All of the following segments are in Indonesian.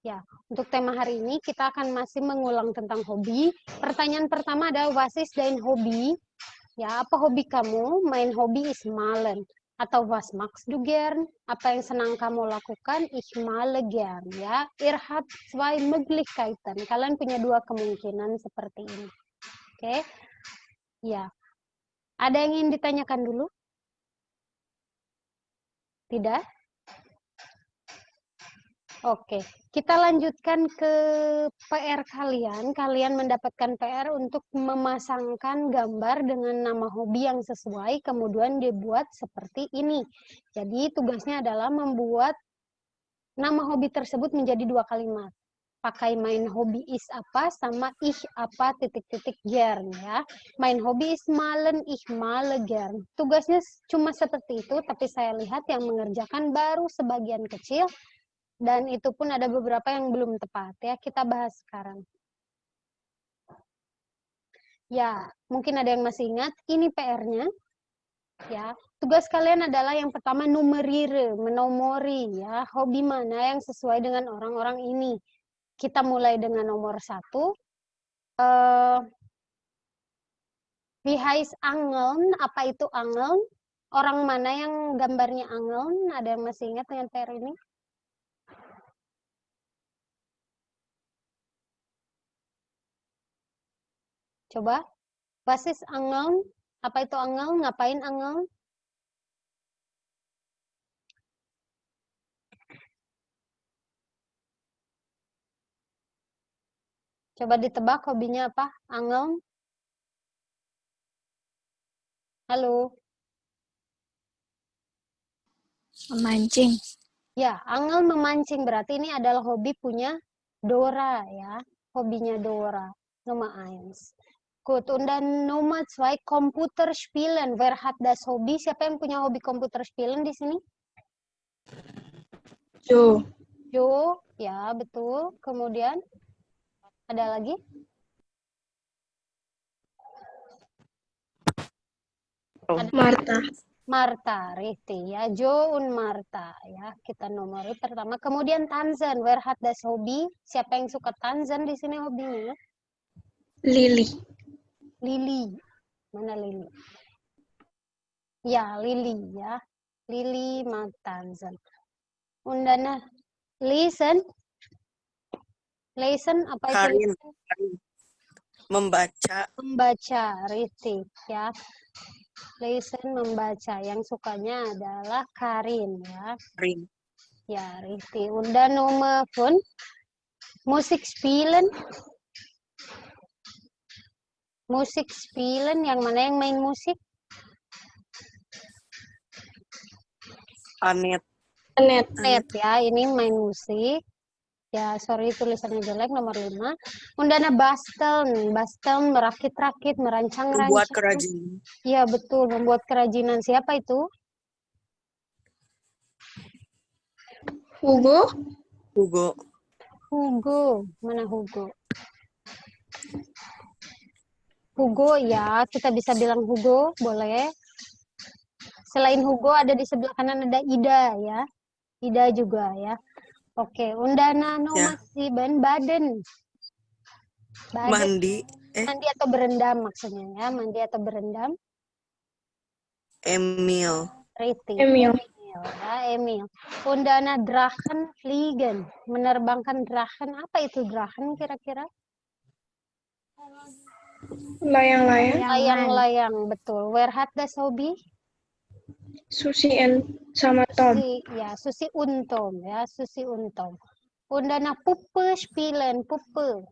Ya, untuk tema hari ini kita akan masih mengulang tentang hobi. Pertanyaan pertama adalah what is dein hobi? Ya, apa hobi kamu? Mein Hobby is malen. Atau was magst du gern? Apa yang senang kamu lakukan? Ich male gern. Ya, ihr habt zwei Möglichkeiten. Kalian punya dua kemungkinan seperti ini. Oke. Ya. Ada yang ingin ditanyakan dulu? Tidak? Oke, kita lanjutkan ke PR kalian. Kalian mendapatkan PR untuk memasangkan gambar dengan nama hobi yang sesuai, kemudian dibuat seperti ini. Jadi tugasnya adalah membuat nama hobi tersebut menjadi dua kalimat. Pakai main hobi is apa sama ich apa titik-titik gern ya. Main hobi is malen, ich male gern. Tugasnya cuma seperti itu, tapi saya lihat yang mengerjakan baru sebagian kecil. Dan itu pun ada beberapa yang belum tepat ya, kita bahas sekarang. Ya, mungkin ada yang masih ingat, ini PR-nya. Ya, tugas kalian adalah yang pertama numerire, menomori ya, hobi mana yang sesuai dengan orang-orang ini. Kita mulai dengan nomor 1. Wie heißt Angeln? Apa itu Angeln? Orang mana yang gambarnya Angeln? Ada yang masih ingat dengan PR ini? Coba, was ist Angeln? Apa itu Angeln? Ngapain Angeln? Coba ditebak hobinya apa? Angeln? Halo? Memancing. Ya, Angeln memancing. Berarti ini adalah hobi punya Dora ya. Hobinya Dora. Nomor 1. Gut, und dann Nummer 2, Computerspielen. Wer hat das Hobby? Siapa yang punya hobi Computerspielen di sini? Jo. Jo, ya betul. Kemudian ada lagi? Marta. Marta, richtig ya. Jo und Marta ya. Kita nomori pertama. Kemudian Tanzen. Wer hat das Hobby? Siapa yang suka Tanzen di sini hobinya? Lili. Lili. Mana Lili? Ya, Lili ya. Lili mag Tanzen. Und dann lesen. Lesen apa itu? Karin. Membaca. Membaca, richtig ya. Lesen membaca. Yang sukanya adalah Karin ya. Karin. Ya, richtig. Und dann Nummer 5. Musik spielen. Musik spielen, yang mana yang main musik? Anet. Anet ya, ini main musik. Ya, sorry tulisannya jelek, nomor 5. Undana basteln. Basteln, merakit-rakit, merancang-rancang. Membuat kerajinan. Iya, betul. Membuat kerajinan. Siapa itu? Hugo. Hugo. Hugo. Mana Hugo? Hugo, ya. Kita bisa bilang Hugo, boleh. Selain Hugo, ada di sebelah kanan ada Ida, ya. Ida juga, ya. Oke, undana nomor 7, baden. Mandi. Mandi atau berendam maksudnya, ya. Mandi atau berendam. Emil. Riti. Emil. Ya, Emil. Undana Drachen fliegen. Menerbangkan Drachen. Apa itu Drachen kira-kira? Layang-layang. Layang-layang, betul. Where hat das Hobby? Susi sama Tom. Susi Untom, ya. Susi Untom. Undana Puppe spielen. Puppe.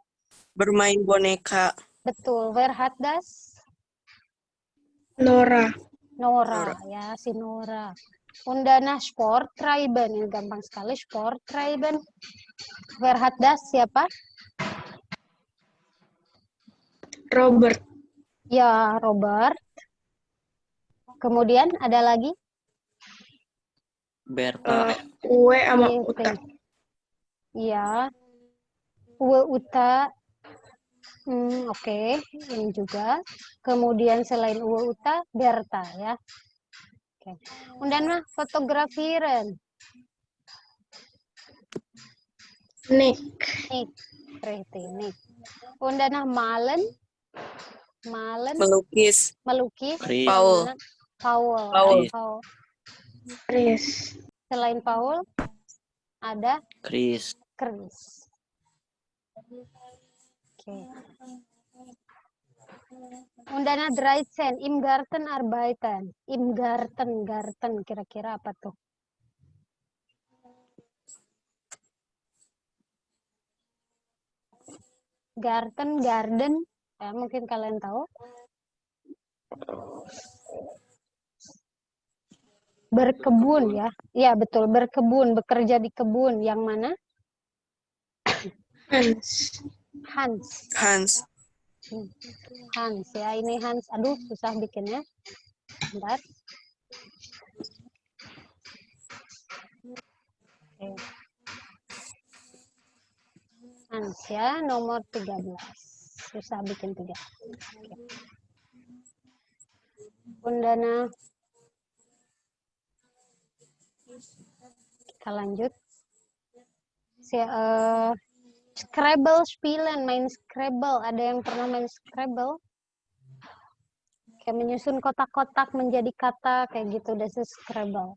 Bermain boneka. Betul. Where hat das? Nora. Nora, ya. Si Nora. Undana Sport treiben. Ini gampang sekali. Sport treiben. Where hat das? Siapa? Robert. Ya, Robert. Kemudian ada lagi? Berta. Uwe sama Uta. Iya. Uwe Uta. Oke. Ini juga. Kemudian selain Uwe Uta, Berta ya. Oke. Undana fotografieren. Nick. Nick. Richtig, Nick. Und danach malen. Malen, Melukis. melukis. Chris. Yang Paul. mana? Paul. Paul. Ya, Paul. Chris. Selain Paul, ada Chris. Chris. Oke. Und danach 13, im Garten arbeiten. Im Garten, Garten. Kira-kira apa tuh? Garten, garden. Ya, mungkin kalian tahu. Berkebun ya. Iya, betul. Berkebun, bekerja di kebun. Yang mana? Hans. Hans. Hans. Hans ya, ini Hans. Aduh, susah bikinnya. Bentar. Oke. Hans ya, nomor 13. Susah bikin 3. Oke. Undana. Kita lanjut. Scrabble spielen, main Scrabble. Ada yang pernah main Scrabble? Kayak menyusun kotak-kotak menjadi kata, kayak gitu. Das ist Scrabble.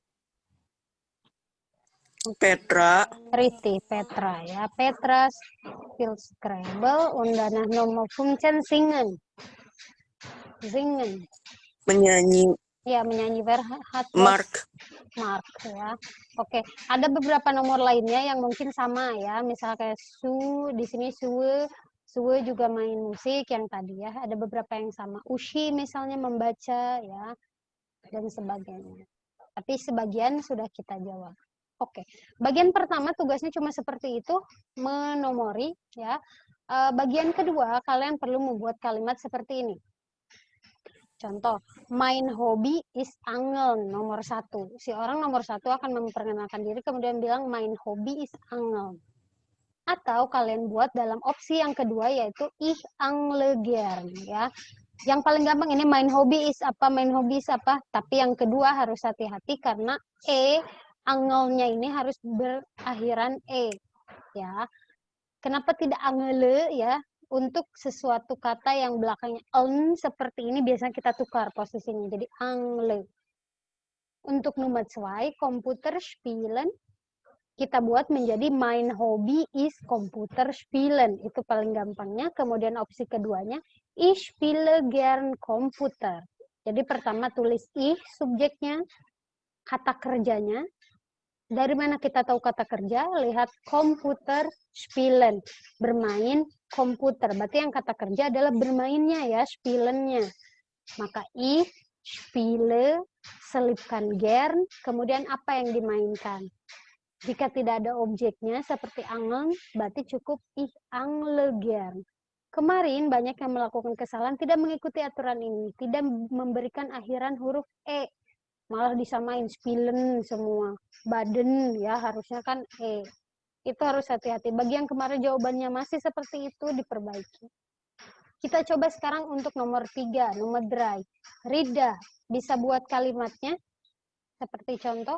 Petra. Riti, Petra ya. Petra spielt Scrabble. Und danach Nummer 15 singen. Singen. Menyanyi. Ya, menyanyi. Wer hat was? Mark. Mark ya. Oke, ada beberapa nomor lainnya yang mungkin sama ya. Misalnya kayak Su, di sini Sue. Sue juga main musik yang tadi ya. Ada beberapa yang sama. Ushi misalnya membaca ya, dan sebagainya. Tapi sebagian sudah kita jawab. Oke, bagian pertama tugasnya cuma seperti itu, menomori ya. Bagian kedua kalian perlu membuat kalimat seperti ini. Contoh, main hobi is angel, nomor 1. Si orang nomor 1 akan memperkenalkan diri, kemudian bilang main hobi is angel. Atau kalian buat dalam opsi yang kedua, yaitu ich angle gern, ya. Yang paling gampang ini main hobi is apa, main hobi is apa. Tapi yang kedua harus hati-hati karena angelnya ini harus berakhiran ya. Kenapa tidak angele ya? Untuk sesuatu kata yang belakangnya seperti ini biasanya kita tukar posisinya jadi angle. Untuk nomor 2 komputer spielen kita buat menjadi mein Hobby is komputer spielen. Itu paling gampangnya. Kemudian opsi keduanya ich spiele gern komputer. Jadi pertama tulis ich subjeknya, kata kerjanya. Dari mana kita tahu kata kerja? Lihat komputer spielen, bermain komputer. Berarti yang kata kerja adalah bermainnya ya, spielennya. Maka ich spiele, selipkan gern, kemudian apa yang dimainkan? Jika tidak ada objeknya seperti angeln, berarti cukup ich angle gern. Kemarin banyak yang melakukan kesalahan tidak mengikuti aturan ini, tidak memberikan akhiran huruf malah disamain spielen semua. Baden ya harusnya kan Itu harus hati-hati. Bagi yang kemarin jawabannya masih seperti itu, diperbaiki. Kita coba sekarang untuk nomor 3, nomor 3. Rida, bisa buat kalimatnya seperti contoh.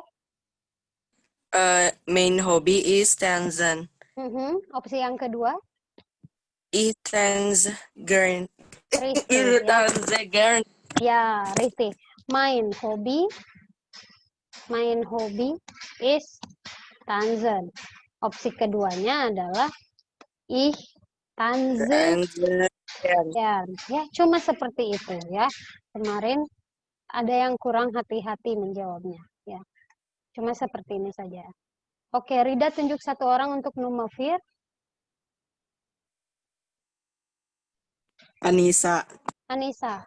Main hobby is tanzen. Opsi yang kedua. Ich tanze gern. Richtig, ya. Tanze gern. Ya, richtig. Main hobi is tanzen. Opsi keduanya adalah ich tanze gern. Ya, cuma seperti itu ya. Kemarin ada yang kurang hati-hati menjawabnya ya. Cuma seperti ini saja. Oke, Rida tunjuk satu orang untuk nomor 4. Anissa. Anissa.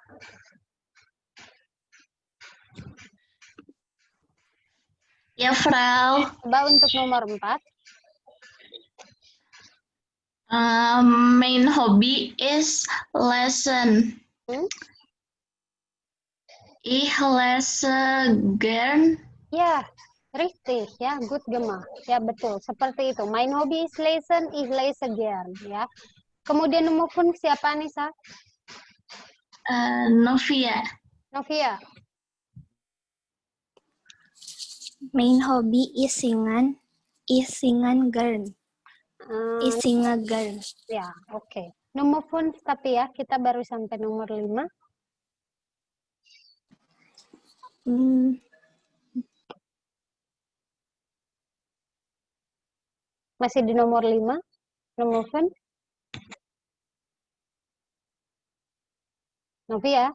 Ya, Frau. Coba untuk nomor 4. Main hobby is lesson. Ich lese gern. Ya, richtig ya, good gemacht. Ya betul, seperti itu. Mein Hobby is lesen, ich lese gern ya. Kemudian nomor pun siapa Anissa? Novia. Novia. Main hobby is singen gern. Ising a girl. Ya, oke. Nomor phone tapi ya, kita baru sampai nomor 5. Masih di nomor 5, nomor phone. Novi ya,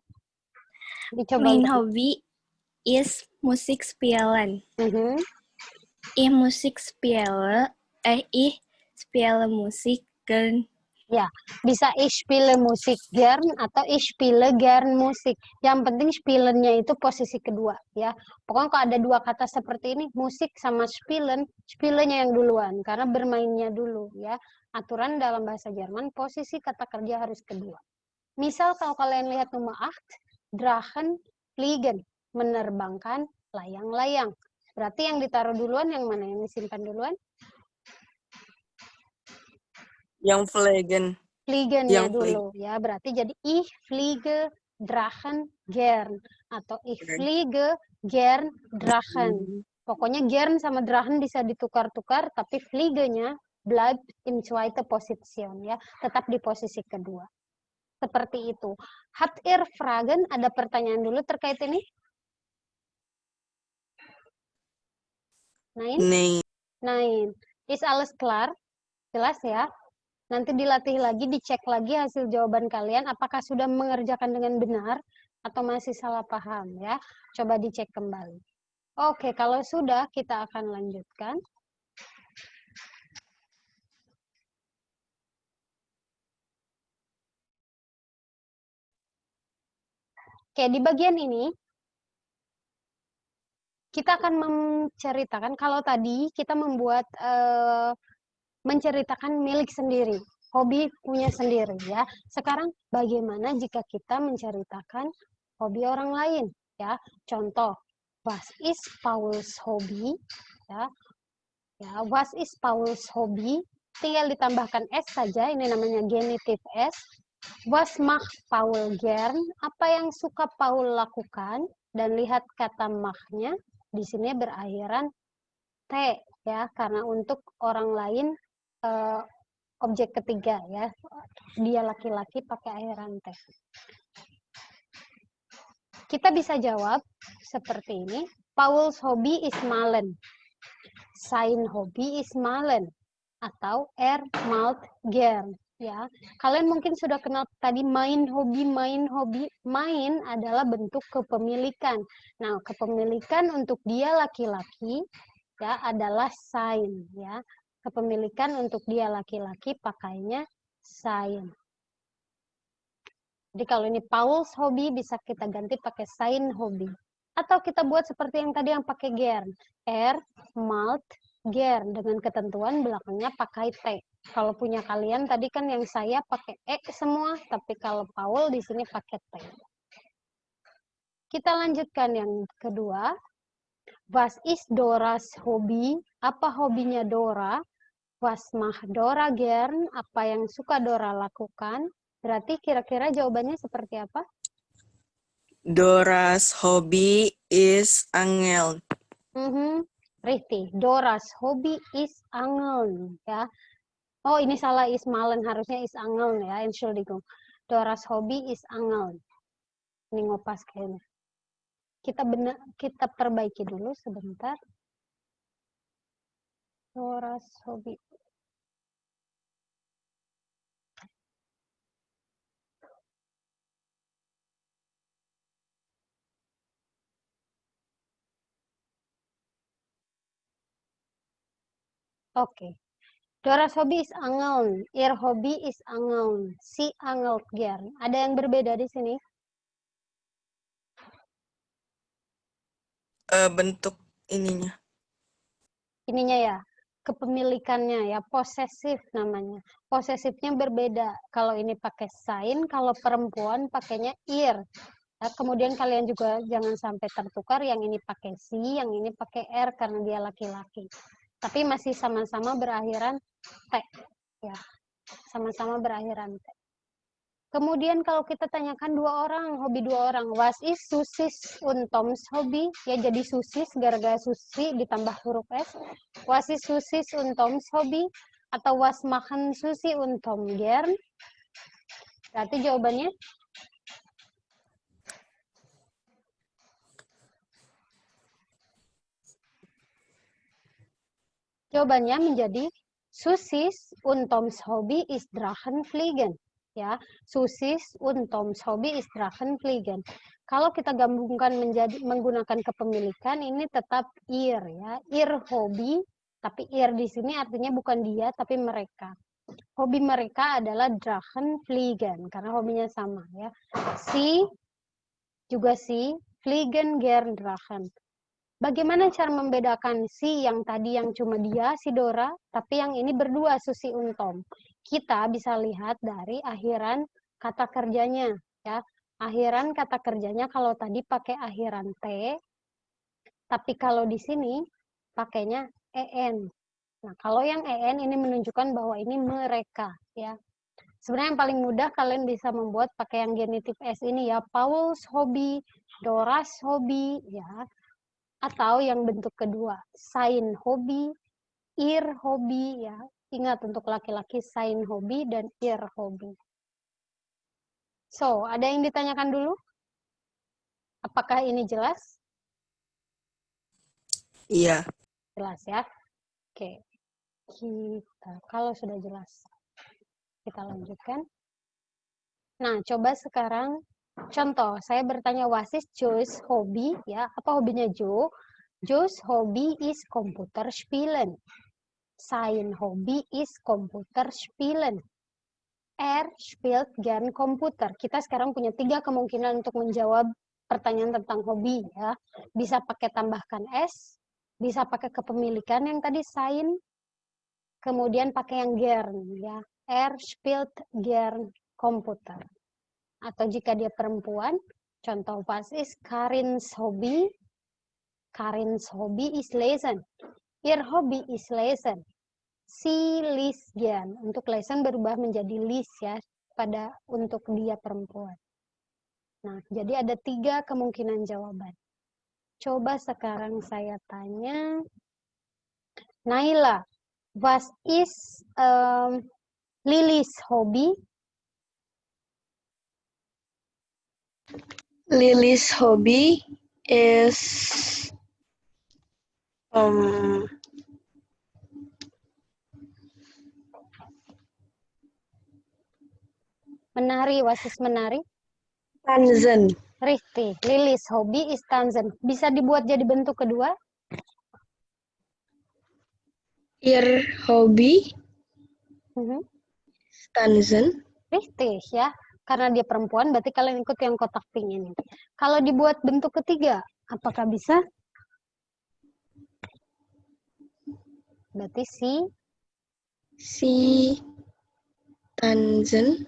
dicoba. Main hobby is musik spelen. Mhm. Musik spelen, spelen musik gern. Ya, bisa ich spiele Musik gern atau ich spiele gern Musik. Yang penting spielennya itu posisi kedua ya. Pokoknya kalau ada dua kata seperti ini, musik sama spielen, spielennya yang duluan karena bermainnya dulu ya. Aturan dalam bahasa Jerman posisi kata kerja harus kedua. Misal kalau kalian lihat nomor 8, Drachen fliegen, menerbangkan layang-layang. Berarti yang ditaruh duluan yang mana? Yang disimpan duluan? Yang fliegen. Fliegennya Yang dulu ya. Berarti jadi ich fliege Drachen gern atau ich fliege gern Drachen. Pokoknya gern sama Drachen bisa ditukar-tukar tapi fliegenya bleibt im zweite Position ya, tetap di posisi kedua. Seperti itu. Hat ihr Fragen? Ada pertanyaan dulu terkait ini? Nein. Nein. Is alles klar? Jelas ya? Nanti dilatih lagi, dicek lagi hasil jawaban kalian, apakah sudah mengerjakan dengan benar atau masih salah paham ya. Coba dicek kembali. Oke, kalau sudah kita akan lanjutkan. Oke, di bagian ini kita akan menceritakan, kalau tadi kita membuat menceritakan milik sendiri, hobi punya sendiri ya. Sekarang bagaimana jika kita menceritakan hobi orang lain ya? Contoh, was ist Pauls Hobby? Ya, was ist Pauls Hobby? Tinggal ditambahkan s saja, ini namanya genitif s. Was macht Paul gern? Apa yang suka Paul lakukan? Dan lihat kata mach-nya di sini berakhiran t ya, karena untuk orang lain objek ketiga ya, dia laki-laki pakai akhiran t. Kita bisa jawab seperti ini. Paul's hobby is malen. Sein hobby is malen. Atau malt gern. Ya, kalian mungkin sudah kenal tadi main hobi. Main adalah bentuk kepemilikan. Nah, kepemilikan untuk dia laki-laki ya adalah sein ya. Kepemilikan untuk dia laki-laki pakainya sein. Jadi kalau ini Paul's hobby bisa kita ganti pakai sein hobby. Atau kita buat seperti yang tadi yang pakai gern. Malt gern dengan ketentuan belakangnya pakai T. Kalau punya kalian tadi kan yang saya pakai E semua, tapi kalau Paul di sini pakai T. Kita lanjutkan yang kedua. Was ist Doras Hobby? Apa hobinya Dora? Was macht Dora gern? Apa yang suka Dora lakukan? Berarti kira-kira jawabannya seperti apa? Dora's hobby is angeln. Richtig. Dora's hobby is angeln. Ya. Oh, ini salah, is malen, harusnya is angeln ya. Entschuldigung. Dora's hobby is angeln. Ini ngopas kayaknya. Kita perbaiki dulu sebentar. Dora's hobby. Oke. Dora's hobby is angeln. Ihr hobby is angeln. Si angelt gern. Ada yang berbeda di sini? Bentuk ininya. Ininya ya, kepemilikannya ya, posesif namanya. Posesifnya berbeda. Kalau ini pakai sein, kalau perempuan pakainya ihr. Ya, kemudian kalian juga jangan sampai tertukar, yang ini pakai si, yang ini pakai r karena dia laki-laki. Tapi masih sama-sama berakhiran t. Ya, sama-sama berakhiran t. Kemudian kalau kita tanyakan hobi dua orang, was is Susis und Toms hobby? Ya jadi Susis gara-gara Susi ditambah huruf S. Was is Susis und Toms hobby? Atau was machen Susi und Tom gern? Berarti jawabannya menjadi Susis und Toms Hobby ist Drachenfliegen. Ya, Susis und Toms Hobby ist Drachenfliegen. Kalau kita gabungkan menjadi menggunakan kepemilikan, ini tetap ihr ya, ihr Hobby. Tapi ihr di sini artinya bukan dia, tapi mereka. Hobi mereka adalah Drachenfliegen karena hobinya sama ya. Si fliegen gern Drachen. Bagaimana cara membedakan si yang tadi yang cuma dia, si Dora, tapi yang ini berdua, Susi und Tom? Kita bisa lihat dari akhiran kata kerjanya, ya. Akhiran kata kerjanya kalau tadi pakai akhiran T, tapi kalau di sini pakainya en. Nah, kalau yang en ini menunjukkan bahwa ini mereka, ya. Sebenarnya yang paling mudah kalian bisa membuat pakai yang genitif S ini ya, Paul's hobby, Dora's hobby, ya. Atau yang bentuk kedua, sein hobby, ihr hobby, ya. Ingat untuk laki-laki sein hobby dan ihr hobby. So, ada yang ditanyakan dulu? Apakah ini jelas? Iya. Jelas ya. Oke. Kalau sudah jelas, kita lanjutkan. Nah, coba sekarang contoh, saya bertanya was ist Joe's hobby, ya, apa hobinya Joe? Joe's hobby is Computer spielen. Sein Hobby is Computer spielen. Spielt gern Komputer. Kita sekarang punya 3 kemungkinan untuk menjawab pertanyaan tentang hobi, ya. Bisa pakai tambahkan S, bisa pakai kepemilikan yang tadi sein, kemudian pakai yang gern, ya. Spielt gern Komputer. Atau jika dia perempuan, contoh was ist Karin's hobby? Karin's hobby is lesen. Ihr hobby is lesen. Si liest gern. Untuk lesen berubah menjadi liest ya untuk dia perempuan. Nah, jadi ada 3 kemungkinan jawaban. Coba sekarang saya tanya, Naila, was is Lily's hobby? Lily's hobby is menari, was is menari? tanzen. Richtig. Lily's hobby is tanzen. Bisa dibuat jadi bentuk kedua? Ihr hobby tanzen. Richtig ya. Karena dia perempuan, berarti kalian ikut yang kotak pink ini. Kalau dibuat bentuk ketiga, apakah bisa? Berarti Si tanzen.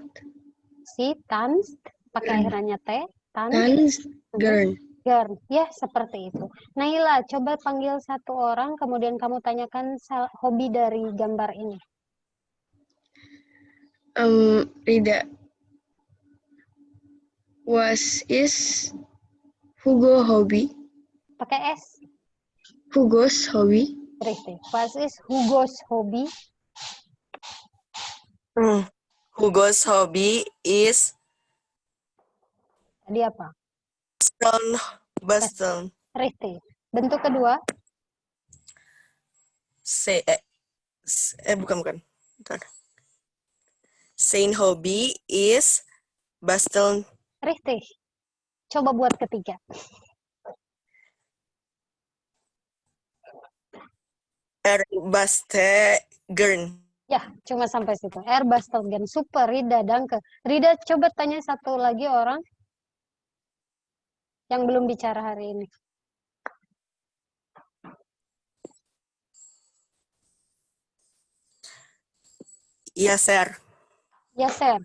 Si tanzt, pakai akhirannya T. Tanz gern. Gern. Ya, seperti itu. Naila, coba panggil 1 orang, kemudian kamu tanyakan hobi dari gambar ini. Rida. Was is Hugo hobby? Pakai S. Hugo's hobby. Richtig. Was is Hugo's hobby? Hugo's hobby is Tadi apa? basteln. Richtig. Bentuk kedua? Bukan. Bentar. Sein hobby is basteln. Richtig. Coba buat ketiga. Basteln. Ya, cuma sampai situ. Basteln. Super, Rida, danke. Rida, coba tanya 1 lagi orang yang belum bicara hari ini. Iya, Sir. Ya, Sir.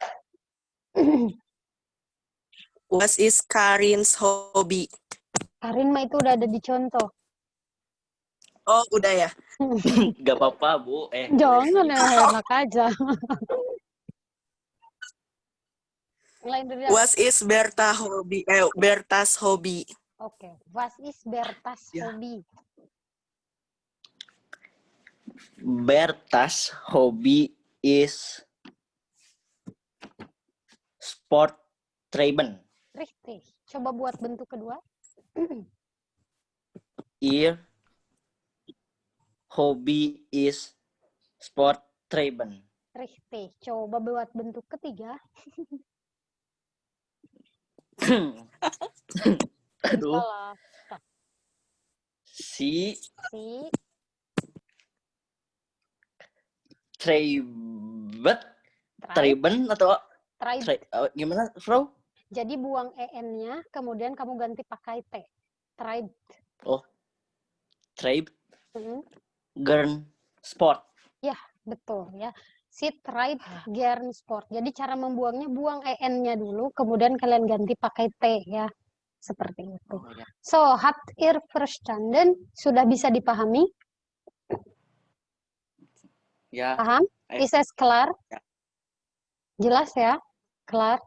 What is Karin's hobby? Karin mah itu udah ada di contoh. Oh, udah ya? Gak apa-apa, Bu. Jangan, enak aja. Lain dari What is Berta's hobby? Oke. What is Berta's hobby? Berta's hobby is sport traben. Richtig. Coba buat bentuk kedua. Ihr hobby is sport traben. Richtig. Coba buat bentuk ketiga. Aduh. Salah. Si Si Traben, tribe. Traben atau Tribe. gimana, Bro? Jadi buang en-nya, kemudian kamu ganti pakai t. Tribe. Oh, Trabe, Mhm. Gern, Sport. Ya, betul ya. Si tribe gern sport. Jadi cara membuangnya, buang en-nya dulu, kemudian kalian ganti pakai t ya. Seperti itu. Oh, ya. So, habt ihr verstanden? Sudah bisa dipahami? Ya. Paham? Ist es klar? Ya. Jelas ya? Klar?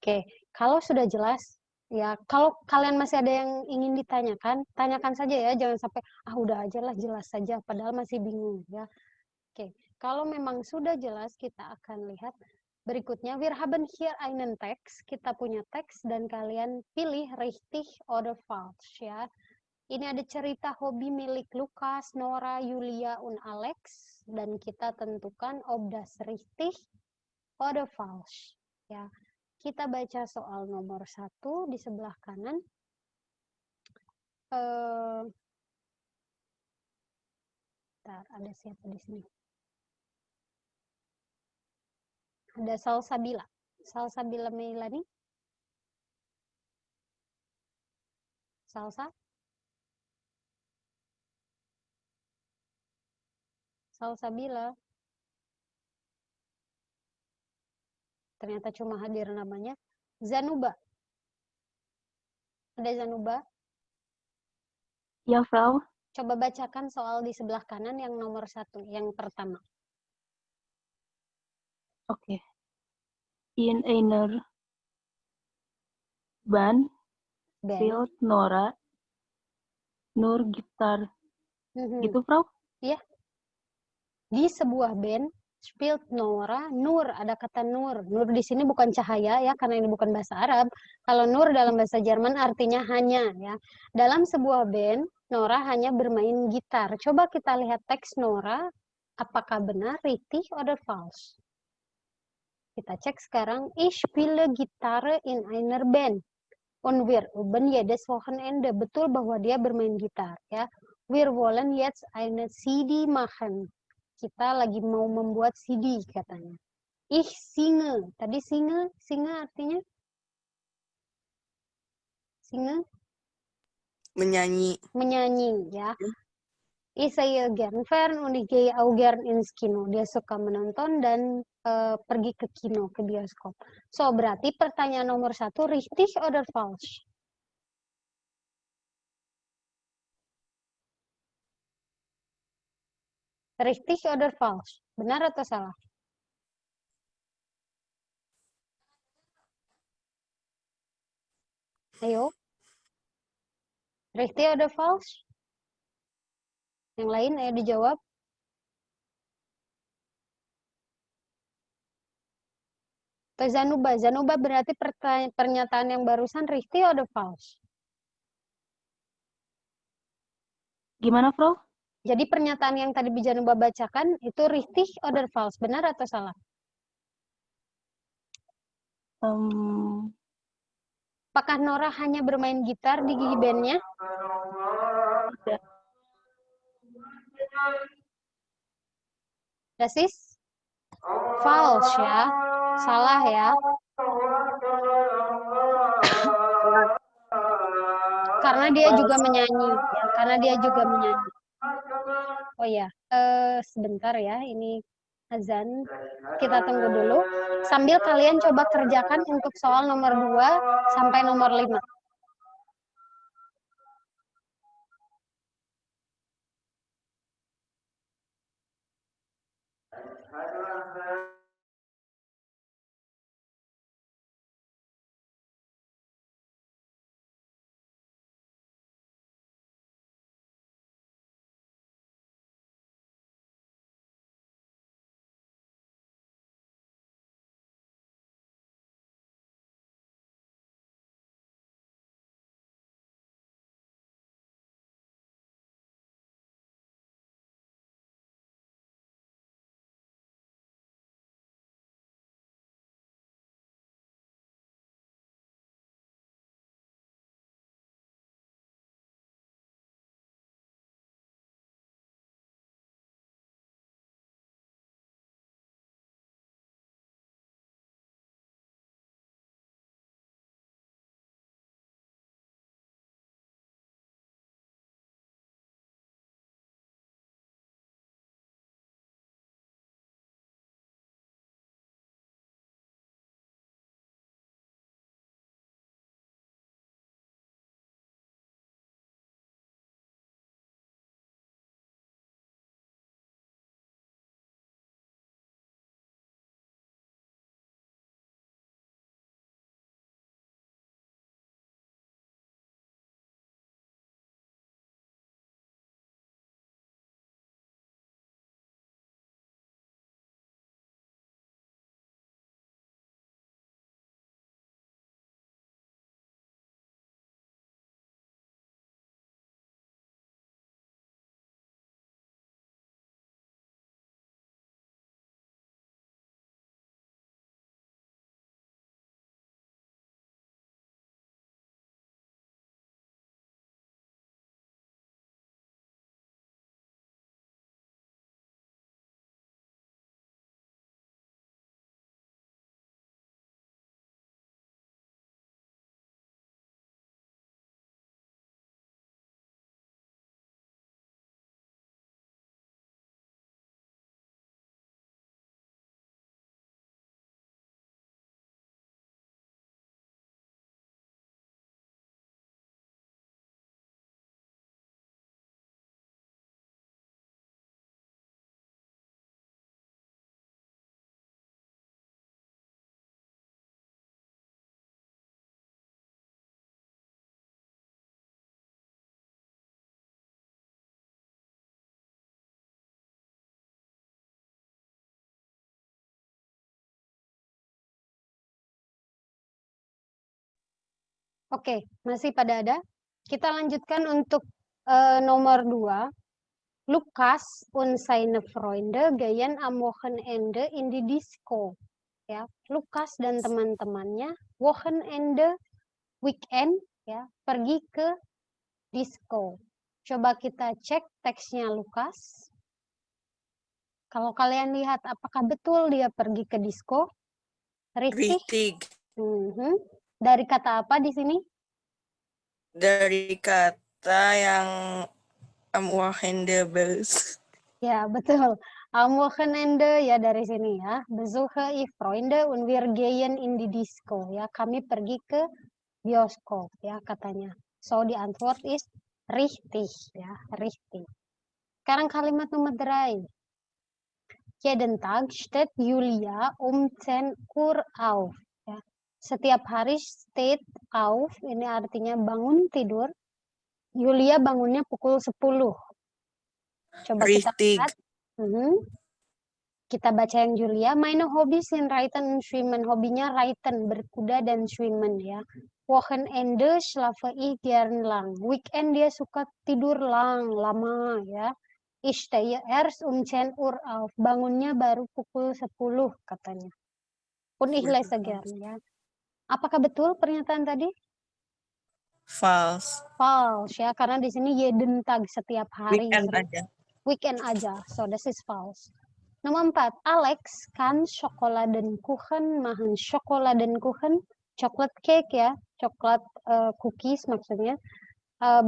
Oke, kalau sudah jelas, ya kalau kalian masih ada yang ingin ditanyakan, tanyakan saja ya, jangan sampai, udah aja lah, jelas saja, padahal masih bingung ya. Oke, kalau memang sudah jelas, kita akan lihat berikutnya. Wir haben hier einen Text, kita punya teks, dan kalian pilih richtig oder falsch ya. Ini ada cerita hobi milik Lukas, Nora, Yulia, und Alex, dan kita tentukan ob das richtig oder falsch ya. Kita baca soal nomor 1 di sebelah kanan. Bentar, ada siapa di sini? Ada Salsabila. Salsabila Meilani. Salsa. Salsabila. Ternyata cuma hadir namanya. Zanuba. Ada Zanuba? Ya, Frau. Coba bacakan soal di sebelah kanan yang nomor 1, yang pertama. Oke. In einer Band Ben. spielt Nora nur Gitar. Gitu, Frau? Iya. Di sebuah band, spielt Nora, nur, ada kata nur. Nur di sini bukan cahaya ya, karena ini bukan bahasa Arab. Kalau nur dalam bahasa Jerman artinya hanya ya. Dalam sebuah band, Nora hanya bermain gitar. Coba kita lihat teks Nora, apakah benar, richtig oder falsch? Kita cek sekarang. Ich spiele Gitarre in einer Band. Und wir üben jedes Wochenende. Betul bahwa dia bermain gitar ya. Wir wollen jetzt eine CD machen. Kita lagi mau membuat CD katanya. Ich singe. Tadi singe artinya? Singe? Menyanyi. Menyanyi ya. Ich sehe gern fern und ich gehe auch gern ins Kino. Dia suka menonton dan pergi ke kino, ke bioskop. So, berarti pertanyaan nomor 1, richtig oder falsch? Richtig oder falsch? Benar atau salah? Ayo. Richtig oder falsch? Yang lain ayo dijawab. Atau Zanuba. Zanuba berarti pernyataan yang barusan richtig oder falsch? Gimana, Frau? Jadi pernyataan yang tadi Zanuba bacakan itu richtig oder falsch? Benar atau salah? Apakah Nora hanya bermain gitar di gigi bandnya? Tidak. Das ist falsch ya. Salah ya. Karena dia juga menyanyi. Ya, karena dia juga menyanyi. Oh ya, sebentar ya. Ini azan. Kita tunggu dulu. Sambil kalian coba kerjakan untuk soal nomor 2 sampai nomor 5. Oke, masih pada ada? Kita lanjutkan untuk nomor 2. Lukas und seine Freunde gehen am Wochenende in die Disco. Ya, Lukas dan teman-temannya Wochenende, weekend, ya, pergi ke disco. Coba kita cek teksnya Lukas. Kalau kalian lihat, apakah betul dia pergi ke disco? Richtig? Richtig. Mhm. Dari kata apa di sini? Dari kata yang am Wochenende bels. Ya, betul. Am Wochenende ya dari sini ya. Besuche ich Freunde und wir gehen in die Disco. Ya, kami pergi ke bioskop ya katanya. So die Antwort ist richtig ya, richtig. Sekarang kalimat nomor 3. Jeden Tag steht Julia um 10 Uhr auf. Ya. Setiap hari steht auf, ini artinya bangun tidur. Julia bangunnya pukul 10. Coba kita Richtig. lihat. Kita baca yang Julia. Meine Hobbys sind Reiten und Schwimmen. Hobinya Reiten, berkuda dan Schwimmen ya. Wochenende schlafe ich gern lang. Weekend dia suka tidur lama ya. Ich stehe erst um 10 Uhr auf. Bangunnya baru pukul 10 katanya. Und ich lese gern ya. Apakah betul pernyataan tadi? False. False ya, karena di sini jeden Tag setiap hari. Weekend aja. Weekend aja. So this is false. Nomor 4, Alex kan Schokoladenkuchen machen. Schokoladenkuchen, coklat cake ya, coklat cookies maksudnya,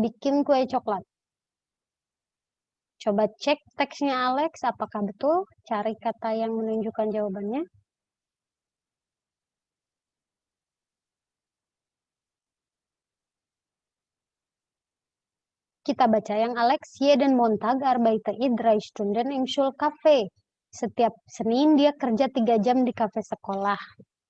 bikin kue coklat. Coba cek teksnya Alex, apakah betul? Cari kata yang menunjukkan jawabannya. Kita baca yang Alex, jeden Montag arbeite ich 3 Stunden im Schulcafé. Setiap Senin dia kerja 3 jam di kafe sekolah.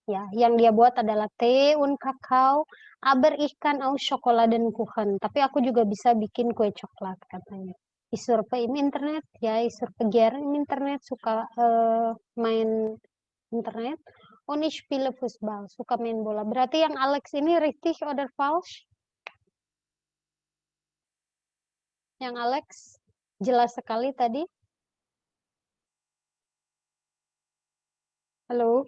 Ya, yang dia buat adalah teh und kakao, aber ich kann auch Schokoladenkuchen. Tapi aku juga bisa bikin kue coklat katanya. Ich surfe im Internet, ya, ich surfe gerne im Internet, suka main internet. Und ich spiele Fußball, suka main bola. Berarti yang Alex ini richtig oder falsch? Yang Alex jelas sekali tadi. Halo.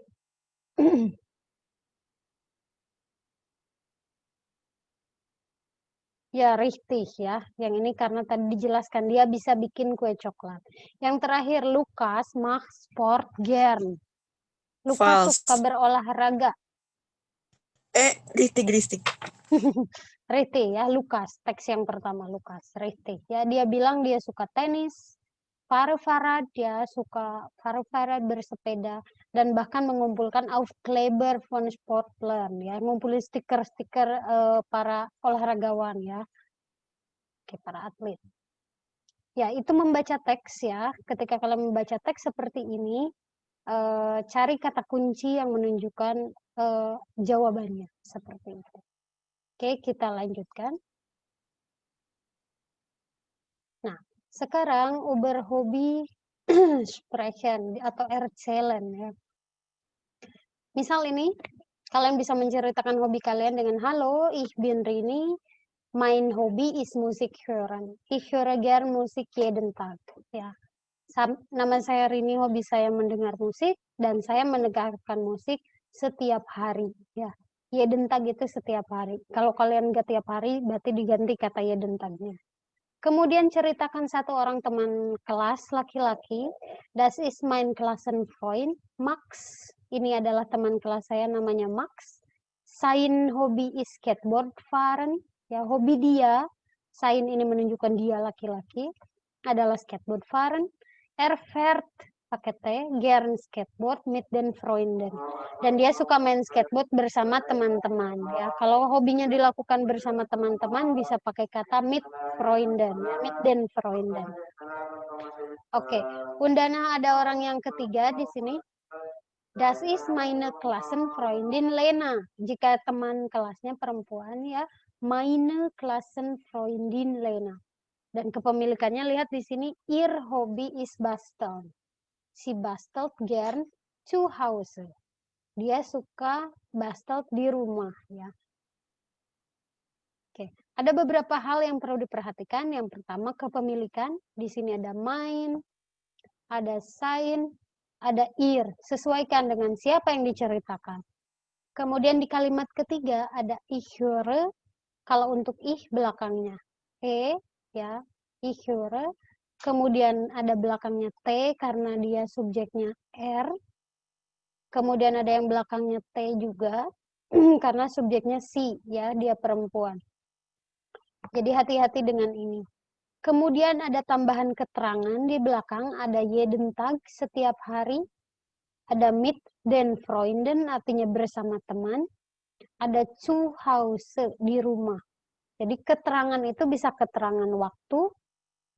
Ya, richtig ya. Yang ini karena tadi dijelaskan dia bisa bikin kue coklat. Yang terakhir, Lukas macht Sport gern. Lukas False. suka berolahraga. Richtig. Richtig ya, Lukas. Teks yang pertama, Lukas. Richtig ya. Dia bilang dia suka tenis, Fahrrad, dia suka Fahrrad bersepeda, dan bahkan mengumpulkan Aufkleber von Sportlern ya, ngumpulin stiker-stiker para olahragawan ya. Oke, para atlet. Ya, itu membaca teks ya. Ketika kalian membaca teks seperti ini, cari kata kunci yang menunjukkan jawabannya. Seperti itu. Oke, kita lanjutkan. Nah, sekarang über Hobby sprechen atau erzählen ya. Misal ini, kalian bisa menceritakan hobi kalian dengan, Halo, ich bin Rini, mein Hobby ist Musik hören. Ich höre gern Musik jeden Tag. Ya. Nama saya Rini, hobi saya mendengar musik, dan saya mendengarkan musik setiap hari. Ya. Jeden Tag itu setiap hari. Kalau kalian nggak tiap hari, berarti diganti kata jeden Tagnya. Kemudian ceritakan satu orang teman kelas laki-laki. Das ist mein Klassenfreund, Max. Ini adalah teman kelas saya, namanya Max. Sein Hobby is skateboard fahren. Ya, hobi dia, sein ini menunjukkan dia laki-laki, adalah skateboard fahren. Fährt pakai T, gern skateboard mit den Freunden. Dan dia suka main skateboard bersama teman-teman ya. Kalau hobinya dilakukan bersama teman-teman bisa pakai kata mit Freunden, mit den Freunden. Oke, Undana ada orang yang ketiga di sini. Das ist meine Klassenfreundin Lena. Jika teman kelasnya perempuan ya, meine Klassenfreundin Lena. Dan kepemilikannya lihat di sini, ihr Hobby is basteln. Si bastelt gern zu Hause. Dia suka bastelt di rumah ya. Oke, ada beberapa hal yang perlu diperhatikan. Yang pertama, kepemilikan. Di sini ada mine, ada sein, ada ir. Sesuaikan dengan siapa yang diceritakan. Kemudian di kalimat ketiga ada ich höre. Kalau untuk ich belakangnya ya, ich höre. Kemudian ada belakangnya t karena dia subjeknya r. Kemudian ada yang belakangnya t juga karena subjeknya si, ya, dia perempuan. Jadi hati-hati dengan ini. Kemudian ada tambahan keterangan di belakang, ada jeden Tag, setiap hari. Ada mit den Freunden, artinya bersama teman. Ada zu Hause, di rumah. Jadi keterangan itu bisa keterangan waktu,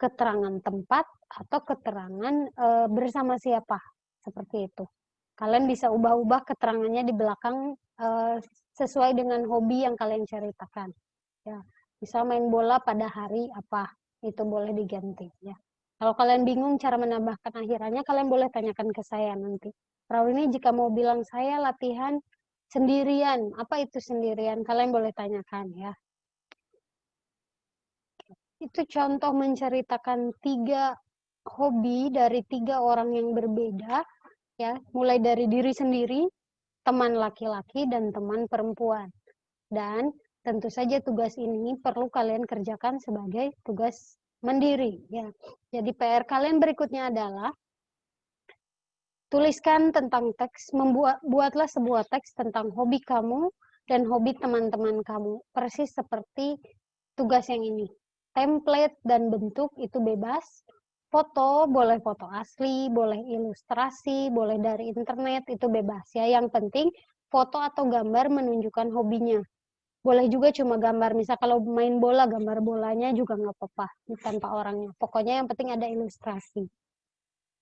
keterangan tempat, atau keterangan bersama siapa. Seperti itu. Kalian bisa ubah-ubah keterangannya di belakang sesuai dengan hobi yang kalian ceritakan. Ya, bisa main bola pada hari apa, itu boleh diganti. Ya. Kalau kalian bingung cara menambahkan akhirannya, kalian boleh tanyakan ke saya nanti. Perawi ini jika mau bilang saya latihan sendirian, apa itu sendirian? Kalian boleh tanyakan ya. Itu contoh menceritakan 3 hobi dari 3 orang yang berbeda, ya, mulai dari diri sendiri, teman laki-laki, dan teman perempuan. Dan tentu saja tugas ini perlu kalian kerjakan sebagai tugas mandiri. Ya. Jadi PR kalian berikutnya adalah tuliskan tentang teks, buatlah sebuah teks tentang hobi kamu dan hobi teman-teman kamu. Persis seperti tugas yang ini. Template dan bentuk itu bebas. Foto, boleh foto asli, boleh ilustrasi, boleh dari internet, itu bebas ya. Yang penting foto atau gambar menunjukkan hobinya. Boleh juga cuma gambar, misal kalau main bola, gambar bolanya juga nggak apa-apa, tanpa orangnya. Pokoknya yang penting ada ilustrasi.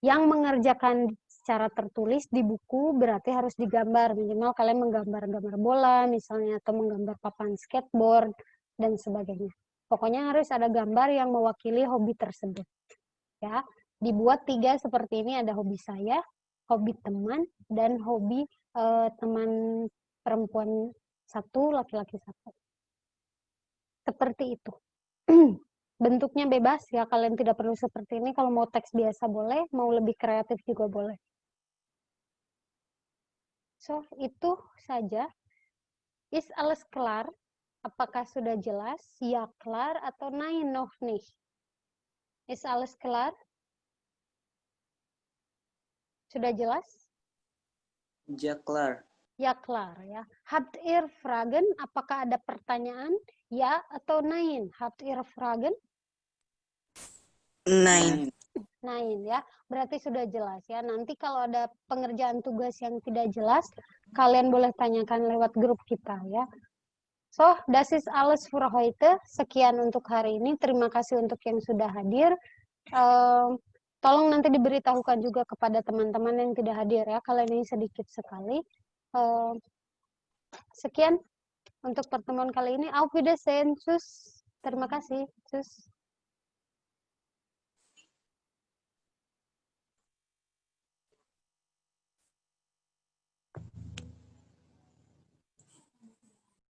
Yang mengerjakan secara tertulis di buku berarti harus digambar. Minimal kalian menggambar-gambar bola misalnya, atau menggambar papan skateboard, dan sebagainya. Pokoknya harus ada gambar yang mewakili hobi tersebut. Ya, dibuat 3 seperti ini, ada hobi saya, hobi teman, dan hobi teman perempuan 1, laki-laki 1. Seperti itu. Bentuknya bebas ya, kalian tidak perlu seperti ini. Kalau mau teks biasa boleh, mau lebih kreatif juga boleh. So, itu saja. Is alles klar? Apakah sudah jelas? Ya klar atau nein noch nicht? Is alles klar? Sudah jelas? Ja, klar. Ya klar ya. Habt ihr Fragen? Apakah ada pertanyaan? Ya atau nein? Habt ihr Fragen? Nein. Nein ya. Berarti sudah jelas ya. Nanti kalau ada pengerjaan tugas yang tidak jelas, kalian boleh tanyakan lewat grup kita ya. So, das ist alles für heute. Sekian untuk hari ini. Terima kasih untuk yang sudah hadir. Tolong nanti diberitahukan juga kepada teman-teman yang tidak hadir ya. Kalian ini sedikit sekali. Sekian untuk pertemuan kali ini. Auf Wiedersehen. Tschüss. Terima kasih. Tschüss.